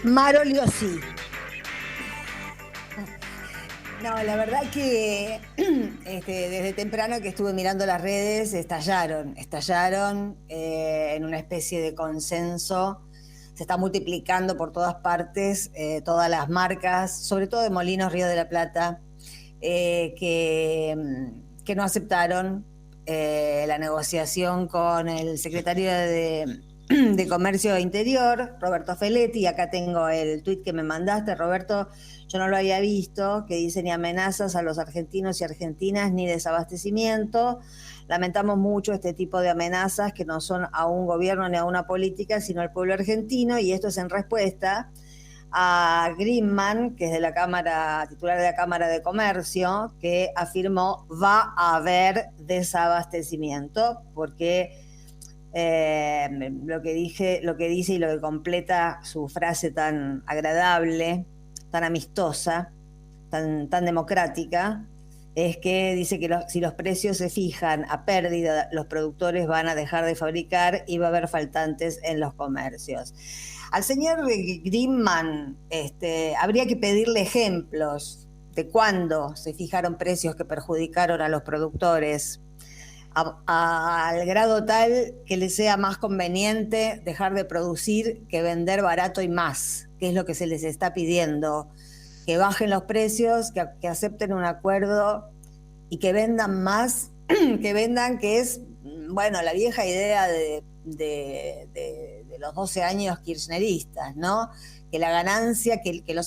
Marolio sí. No, la verdad que desde temprano que estuve mirando las redes, estallaron en una especie de consenso. Se está multiplicando por todas partes, todas las marcas, sobre todo de Molinos Río de la Plata, que no aceptaron la negociación con el secretario de Comercio Interior, Roberto Feletti. Acá tengo el tuit que me mandaste, Roberto. Yo no lo había visto, que dice ni amenazas a los argentinos y argentinas ni desabastecimiento. Lamentamos mucho este tipo de amenazas que no son a un gobierno ni a una política, sino al pueblo argentino, y esto es en respuesta a Greenman, que es de la Cámara, titular de la Cámara de Comercio, que afirmó va a haber desabastecimiento, porque lo que dice y lo que completa su frase tan agradable, tan amistosa, tan democrática, es que dice que si los precios se fijan a pérdida, los productores van a dejar de fabricar y va a haber faltantes en los comercios. Al señor Greenman habría que pedirle ejemplos de cuándo se fijaron precios que perjudicaron a los productores, al grado tal que les sea más conveniente dejar de producir que vender barato y más, que es lo que se les está pidiendo. Que bajen los precios, que acepten un acuerdo y que vendan más, que vendan, que es, bueno, la vieja idea de los 12 años kirchneristas, ¿no? Que la ganancia, que el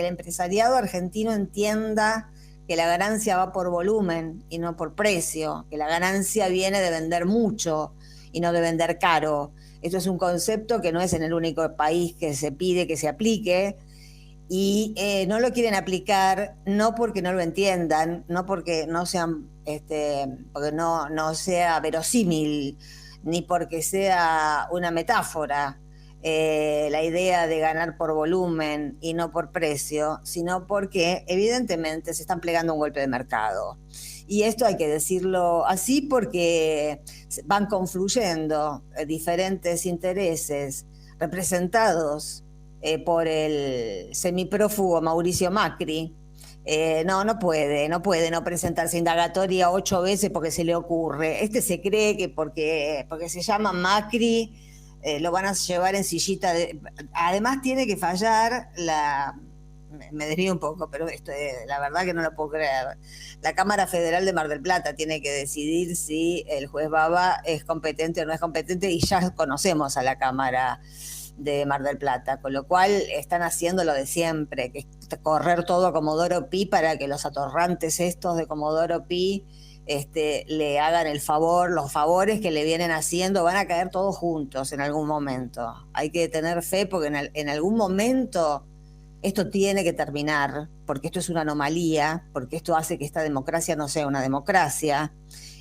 empresariado argentino entienda que la ganancia va por volumen y no por precio, que la ganancia viene de vender mucho y no de vender caro. Esto es un concepto que no es en el único país que se pide que se aplique, y no lo quieren aplicar, no porque no lo entiendan, no porque no sean, porque no sea verosímil, ni porque sea una metáfora, la idea de ganar por volumen y no por precio, sino porque evidentemente se están plegando un golpe de mercado. Y esto hay que decirlo así porque van confluyendo diferentes intereses representados por el semiprófugo Mauricio Macri. No puede no presentarse indagatoria 8 veces porque se le ocurre. Se cree que porque se llama Macri lo van a llevar en sillita. Además tiene que fallar me desvío un poco, pero la verdad que no lo puedo creer. La Cámara Federal de Mar del Plata tiene que decidir si el juez Baba es competente o no es competente, y ya conocemos a la Cámara de Mar del Plata, con lo cual están haciendo lo de siempre, que es correr todo a Comodoro Pi para que los atorrantes estos de Comodoro Pi le hagan los favores que le vienen haciendo. Van a caer todos juntos en algún momento. Hay que tener fe porque en algún momento esto tiene que terminar, porque esto es una anomalía, porque esto hace que esta democracia no sea una democracia,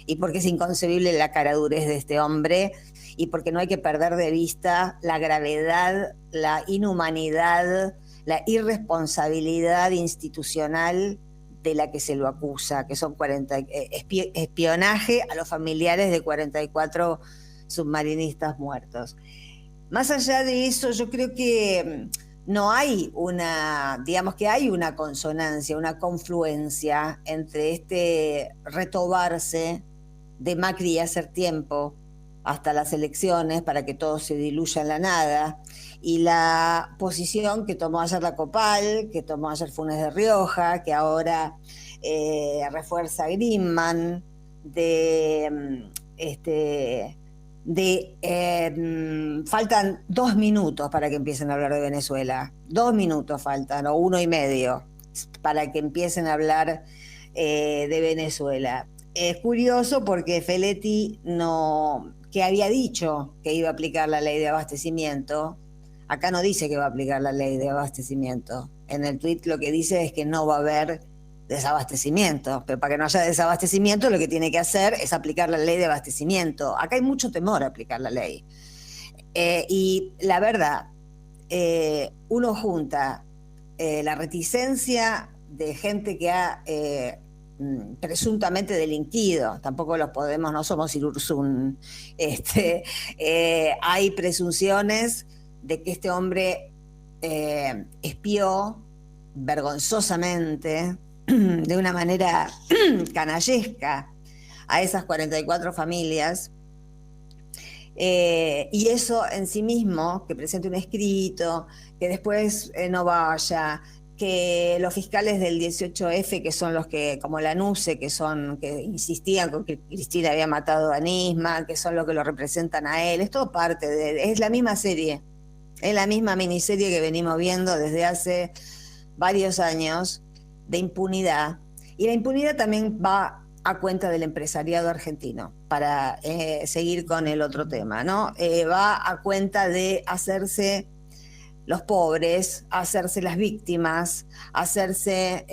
y porque es inconcebible la caradurez de este hombre, y porque no hay que perder de vista la gravedad, la inhumanidad, la irresponsabilidad institucional de la que se lo acusa, que son espionaje a los familiares de 44 submarinistas muertos. Más allá de eso, yo creo que no hay digamos que hay una consonancia, una confluencia entre este retobarse de Macri y hacer tiempo hasta las elecciones para que todo se diluya en la nada, y la posición que tomó ayer la Copal, que tomó ayer Funes de Rioja, que ahora refuerza Greenman, faltan 2 minutos para que empiecen a hablar de Venezuela. 2 minutos faltan, o 1 y medio, para que empiecen a hablar de Venezuela. Es curioso porque Feletti que había dicho que iba a aplicar la ley de abastecimiento, acá no dice que va a aplicar la ley de abastecimiento. En el tuit lo que dice es que no va a haber desabastecimiento, pero para que no haya desabastecimiento lo que tiene que hacer es aplicar la ley de abastecimiento. Acá hay mucho temor a aplicar la ley. Y la verdad, uno junta la reticencia de gente que ha presuntamente delinquido, tampoco los podemos, no somos Irursun, hay presunciones de que este hombre espió vergonzosamente, de una manera canallesca, a esas 44 familias. Y eso en sí mismo, que presente un escrito, que después no vaya, que los fiscales del 18F, que son los que, como la NUCE, que insistían con que Cristina había matado a Nisman, que son los que lo representan a él, es todo parte es la misma serie, es la misma miniserie que venimos viendo desde hace varios años de impunidad. Y la impunidad también va a cuenta del empresariado argentino, para seguir con el otro tema, ¿no? Va a cuenta de hacerse los pobres, hacerse las víctimas, hacerse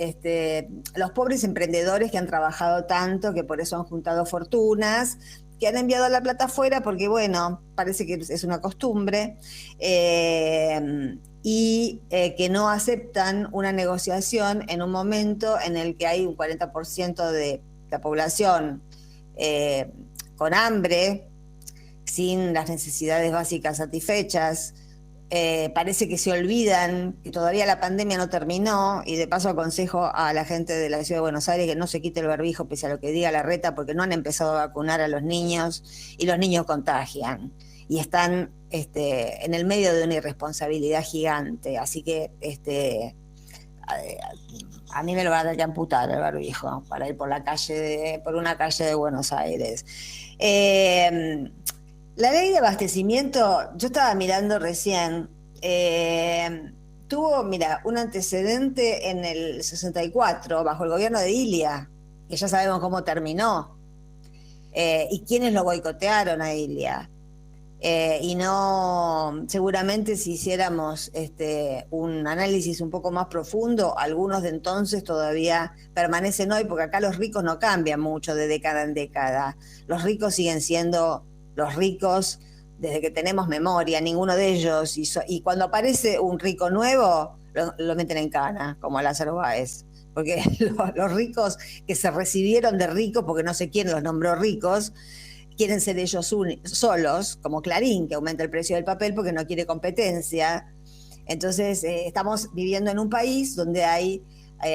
los pobres emprendedores que han trabajado tanto, que por eso han juntado fortunas, que han enviado la plata afuera porque, bueno, parece que es una costumbre, y que no aceptan una negociación en un momento en el que hay un 40% de la población con hambre, sin las necesidades básicas satisfechas. Parece que se olvidan que todavía la pandemia no terminó, y de paso aconsejo a la gente de la Ciudad de Buenos Aires que no se quite el barbijo pese a lo que diga Larreta, porque no han empezado a vacunar a los niños y los niños contagian y están en el medio de una irresponsabilidad gigante. Así que a mí me lo van a tener que amputar el barbijo para ir por una calle de Buenos Aires. La ley de abastecimiento, yo estaba mirando recién, tuvo, mira, un antecedente en el 64, bajo el gobierno de Ilia, que ya sabemos cómo terminó, y quiénes lo boicotearon a Ilia. Y no, seguramente si hiciéramos un análisis un poco más profundo, algunos de entonces todavía permanecen hoy, porque acá los ricos no cambian mucho de década en década. Los ricos siguen siendo los ricos desde que tenemos memoria, ninguno de ellos, y cuando aparece un rico nuevo, lo meten en cana, como a Lázaro Báez, porque los ricos que se recibieron de ricos, porque no sé quién los nombró ricos, quieren ser ellos solos, como Clarín, que aumenta el precio del papel porque no quiere competencia. Entonces, estamos viviendo en un país donde hay,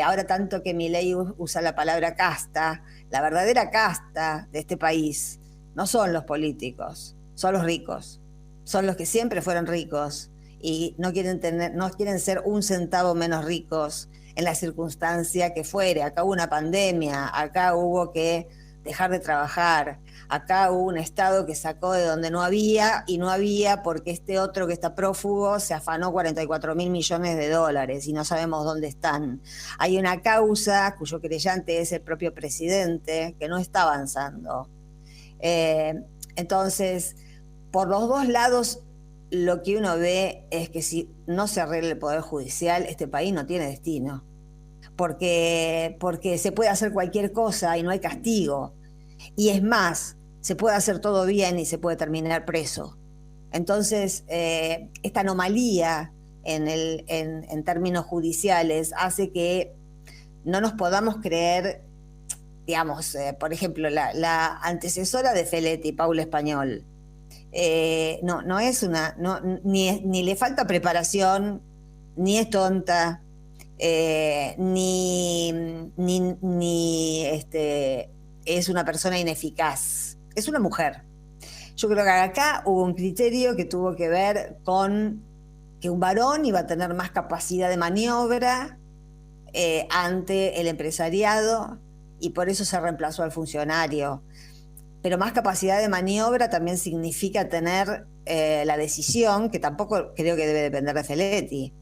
ahora tanto que Milei usa la palabra casta, la verdadera casta de este país no son los políticos, son los ricos, son los que siempre fueron ricos y no quieren ser un centavo menos ricos en la circunstancia que fuere. Acá hubo una pandemia, acá hubo que dejar de trabajar, acá hubo un Estado que sacó de donde no había, y no había porque este otro que está prófugo se afanó 44.000 millones de dólares y no sabemos dónde están. Hay una causa cuyo querellante es el propio presidente, que no está avanzando. Entonces, por los dos lados, lo que uno ve es que si no se arregla el Poder Judicial, este país no tiene destino. Porque se puede hacer cualquier cosa y no hay castigo. Y es más, se puede hacer todo bien y se puede terminar preso. Entonces, esta anomalía en términos judiciales hace que no nos podamos creer, digamos, por ejemplo, la antecesora de Feletti, Paula Español, no es ni le falta preparación, ni es tonta, ni es una persona ineficaz, es una mujer. Yo creo que acá hubo un criterio que tuvo que ver con que un varón iba a tener más capacidad de maniobra ante el empresariado, y por eso se reemplazó al funcionario. Pero más capacidad de maniobra también significa tener la decisión, que tampoco creo que debe depender de Feletti,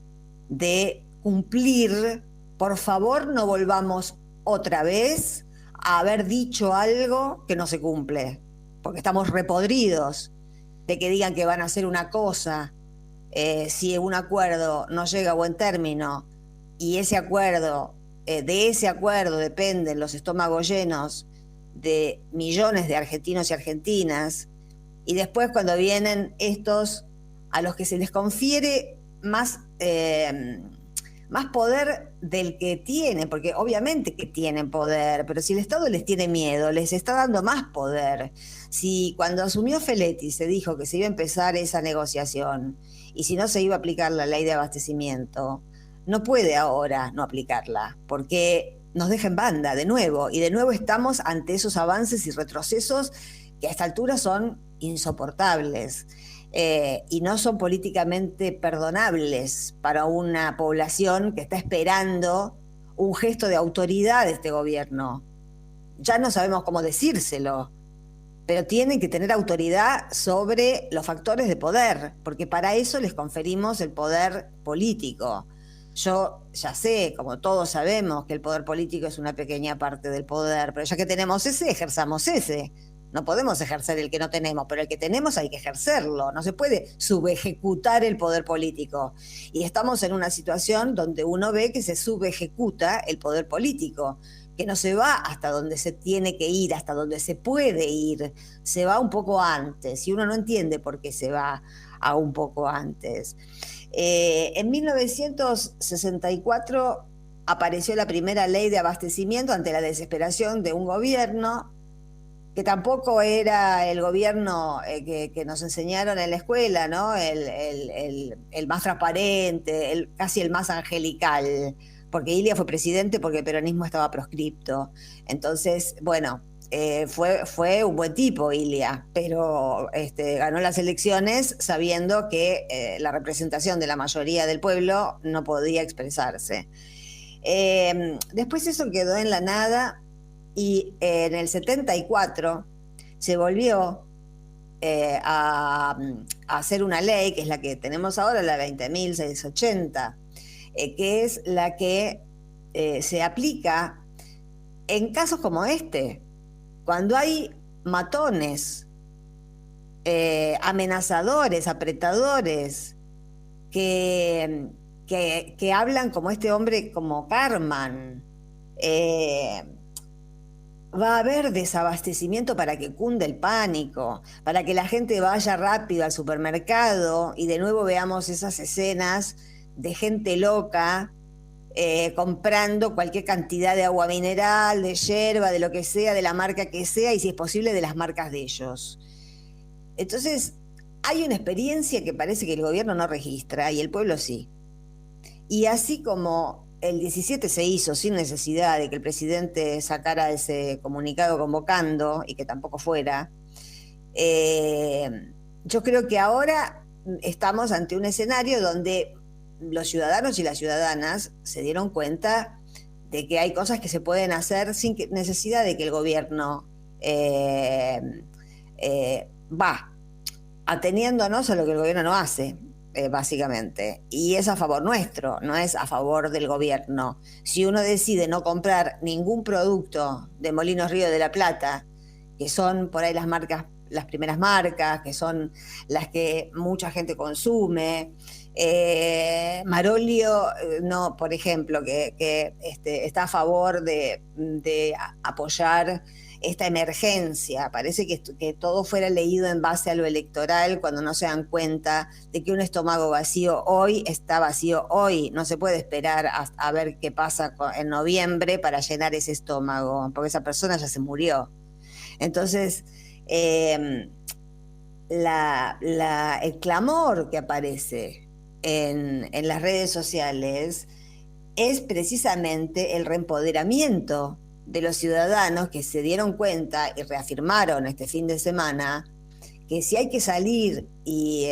de cumplir. Por favor, no volvamos otra vez a haber dicho algo que no se cumple, porque estamos repodridos de que digan que van a hacer una cosa, si un acuerdo no llega a buen término, y ese acuerdo, de ese acuerdo dependen los estómagos llenos de millones de argentinos y argentinas, y después cuando vienen estos a los que se les confiere más más poder del que tienen, porque obviamente que tienen poder, pero si el Estado les tiene miedo, les está dando más poder. Si cuando asumió Feletti se dijo que se iba a empezar esa negociación y si no se iba a aplicar la ley de abastecimiento, no puede ahora no aplicarla, porque nos deja en banda de nuevo, y de nuevo estamos ante esos avances y retrocesos que a esta altura son insoportables. Y no son políticamente perdonables para una población que está esperando un gesto de autoridad de este gobierno. Ya no sabemos cómo decírselo, pero tienen que tener autoridad sobre los factores de poder, porque para eso les conferimos el poder político. Yo ya sé, como todos sabemos, que el poder político es una pequeña parte del poder, pero ya que tenemos ese, ejerzamos ese. No podemos ejercer el que no tenemos, pero el que tenemos hay que ejercerlo. No se puede subejecutar el poder político. Y estamos en una situación donde uno ve que se subejecuta el poder político, que no se va hasta donde se tiene que ir, hasta donde se puede ir, se va un poco antes, y uno no entiende por qué se va a un poco antes. En 1964 apareció la primera ley de abastecimiento ante la desesperación de un gobierno que tampoco era el gobierno que nos enseñaron en la escuela, ¿no? El más transparente, casi el más angelical, porque Ilia fue presidente porque el peronismo estaba proscripto. Entonces, bueno, fue un buen tipo Ilia, pero ganó las elecciones sabiendo que la representación de la mayoría del pueblo no podía expresarse. Después eso quedó en la nada, y en el 74 se volvió a hacer una ley, que es la que tenemos ahora, la 20.680, que es la que se aplica en casos como este, cuando hay matones, amenazadores, apretadores, que hablan como este hombre, como Carman. Va a haber desabastecimiento para que cunde el pánico, para que la gente vaya rápido al supermercado y de nuevo veamos esas escenas de gente loca comprando cualquier cantidad de agua mineral, de yerba, de lo que sea, de la marca que sea, y si es posible de las marcas de ellos. Entonces, hay una experiencia que parece que el gobierno no registra y el pueblo sí. Y así como el 17 se hizo sin necesidad de que el presidente sacara ese comunicado convocando y que tampoco fuera, yo creo que ahora estamos ante un escenario donde los ciudadanos y las ciudadanas se dieron cuenta de que hay cosas que se pueden hacer sin necesidad de que el gobierno va ateniéndonos a lo que el gobierno no hace. Básicamente, y es a favor nuestro, no es a favor del gobierno. Si uno decide no comprar ningún producto de Molinos Río de la Plata, que son por ahí las marcas, las primeras marcas, que son las que mucha gente consume, Marolio, no, por ejemplo, que está a favor de apoyar esta emergencia. Parece que todo fuera leído en base a lo electoral, cuando no se dan cuenta de que un estómago vacío hoy está vacío hoy. No se puede esperar a ver qué pasa en noviembre para llenar ese estómago, porque esa persona ya se murió. Entonces, el clamor que aparece en las redes sociales es precisamente el reempoderamiento de los ciudadanos, que se dieron cuenta y reafirmaron este fin de semana que si hay que salir y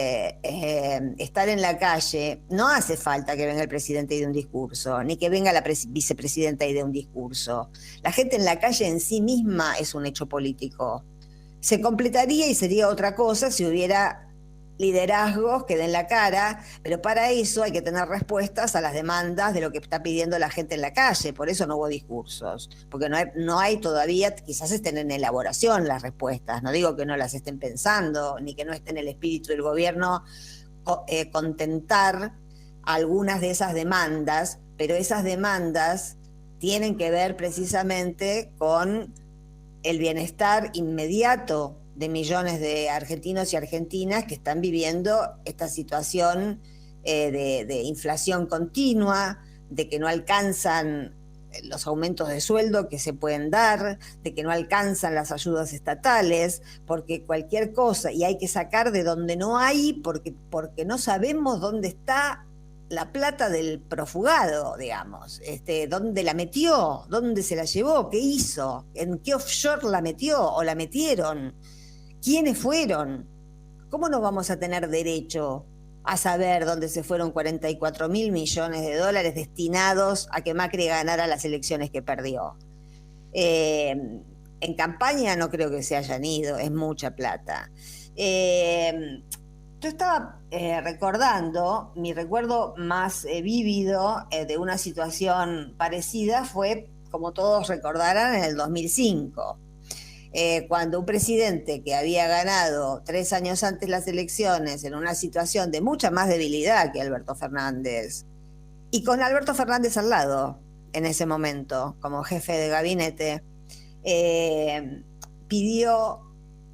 estar en la calle, no hace falta que venga el presidente y dé un discurso, ni que venga la vicepresidenta y dé un discurso. La gente en la calle en sí misma es un hecho político. Se completaría y sería otra cosa si hubiera liderazgos que den la cara, pero para eso hay que tener respuestas a las demandas de lo que está pidiendo la gente en la calle. Por eso no hubo discursos, porque no hay todavía, quizás estén en elaboración las respuestas, no digo que no las estén pensando, ni que no esté en el espíritu del gobierno contentar algunas de esas demandas, pero esas demandas tienen que ver precisamente con el bienestar inmediato de millones de argentinos y argentinas que están viviendo esta situación de inflación continua, de que no alcanzan los aumentos de sueldo que se pueden dar, de que no alcanzan las ayudas estatales, porque cualquier cosa, y hay que sacar de donde no hay, porque no sabemos dónde está la plata del profugado, digamos, dónde la metió, dónde se la llevó, qué hizo, en qué offshore la metió o la metieron, quiénes fueron. ¿Cómo no vamos a tener derecho a saber dónde se fueron 44.000 millones de dólares destinados a que Macri ganara las elecciones que perdió? En campaña no creo que se hayan ido, es mucha plata. Yo estaba recordando, mi recuerdo más vívido de una situación parecida fue, como todos recordarán, en el 2005. Cuando un presidente que había ganado 3 años antes las elecciones en una situación de mucha más debilidad que Alberto Fernández, y con Alberto Fernández al lado en ese momento como jefe de gabinete, pidió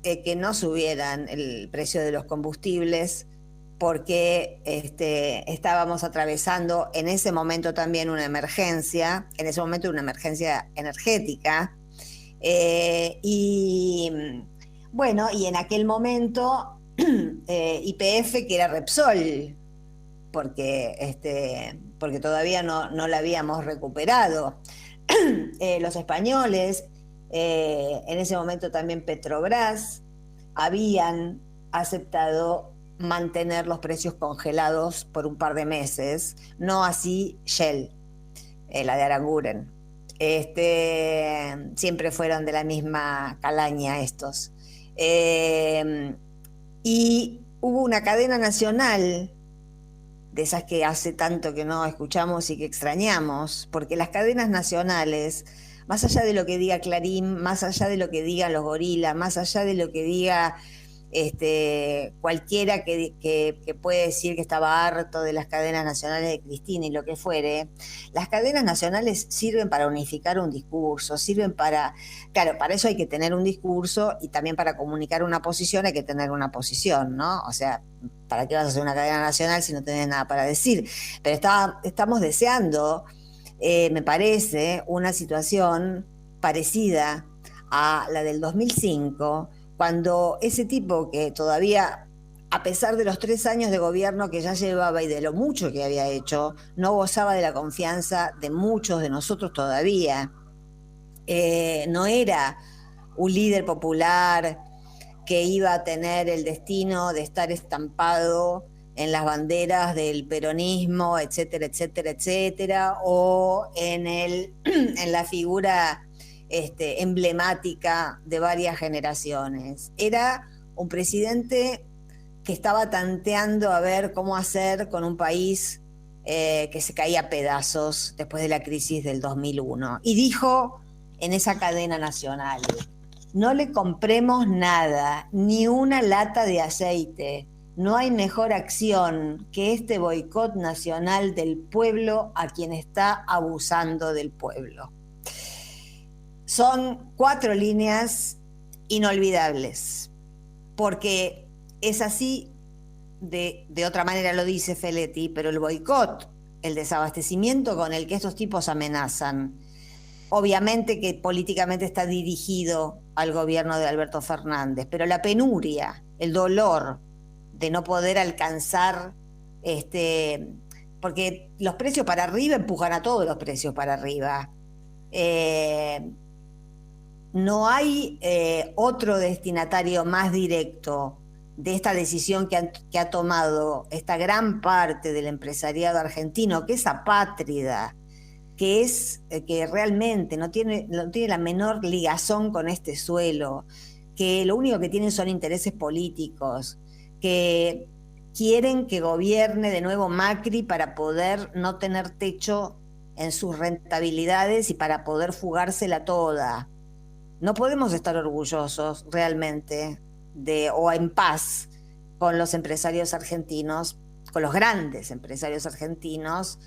que no subieran el precio de los combustibles porque estábamos atravesando en ese momento también una emergencia, energética. Y bueno, y en aquel momento YPF, que era Repsol, porque todavía no la habíamos recuperado. Los españoles, en ese momento también Petrobras, habían aceptado mantener los precios congelados por un par de meses, no así Shell, la de Aranguren. Siempre fueron de la misma calaña estos. Y hubo una cadena nacional, de esas que hace tanto que no escuchamos y que extrañamos, porque las cadenas nacionales, más allá de lo que diga Clarín, más allá de lo que digan los gorilas, más allá de lo que diga cualquiera que puede decir que estaba harto de las cadenas nacionales de Cristina y lo que fuere, las cadenas nacionales sirven para unificar un discurso, claro, para eso hay que tener un discurso y también para comunicar una posición hay que tener una posición, ¿no? O sea, ¿para qué vas a hacer una cadena nacional si no tenés nada para decir? Pero estamos deseando, me parece, una situación parecida a la del 2005, cuando ese tipo que todavía, a pesar de los 3 años de gobierno que ya llevaba y de lo mucho que había hecho, no gozaba de la confianza de muchos de nosotros todavía. No era un líder popular que iba a tener el destino de estar estampado en las banderas del peronismo, etcétera, etcétera, etcétera, o en la figura emblemática de varias generaciones. Era un presidente que estaba tanteando a ver cómo hacer con un país que se caía a pedazos después de la crisis del 2001. Y dijo en esa cadena nacional: no le compremos nada, ni una lata de aceite. No hay mejor acción que este boicot nacional del pueblo a quien está abusando del pueblo. Son 4 líneas inolvidables, porque es así, de otra manera lo dice Feletti, pero el boicot, el desabastecimiento con el que estos tipos amenazan, obviamente que políticamente está dirigido al gobierno de Alberto Fernández, pero la penuria, el dolor de no poder alcanzar, porque los precios para arriba empujan a todos los precios para arriba. No hay otro destinatario más directo de esta decisión que ha tomado esta gran parte del empresariado argentino, que es apátrida, que realmente no tiene la menor ligazón con este suelo, que lo único que tienen son intereses políticos, que quieren que gobierne de nuevo Macri para poder no tener techo en sus rentabilidades y para poder fugársela toda. No podemos estar orgullosos realmente o en paz con los empresarios argentinos, con los grandes empresarios argentinos.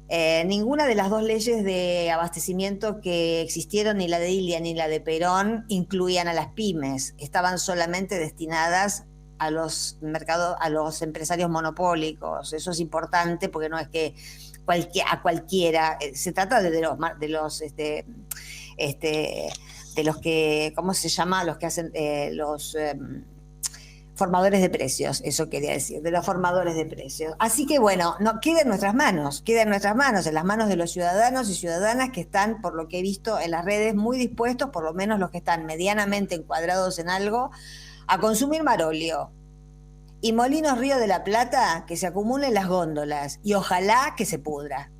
Ninguna de las 2 leyes de abastecimiento que existieron, ni la de Ilia ni la de Perón, incluían a las pymes. Estaban solamente destinadas a los mercados, a los empresarios monopólicos. Eso es importante porque no es que a cualquiera, se trata de los que, ¿cómo se llama? Los que hacen los formadores de precios, eso quería decir, de los formadores de precios. Así que bueno, no, queda en nuestras manos, en las manos de los ciudadanos y ciudadanas que están, por lo que he visto en las redes, muy dispuestos, por lo menos los que están medianamente encuadrados en algo, a consumir marolio. Y Molinos Río de la Plata, que se acumulen las góndolas y ojalá que se pudra.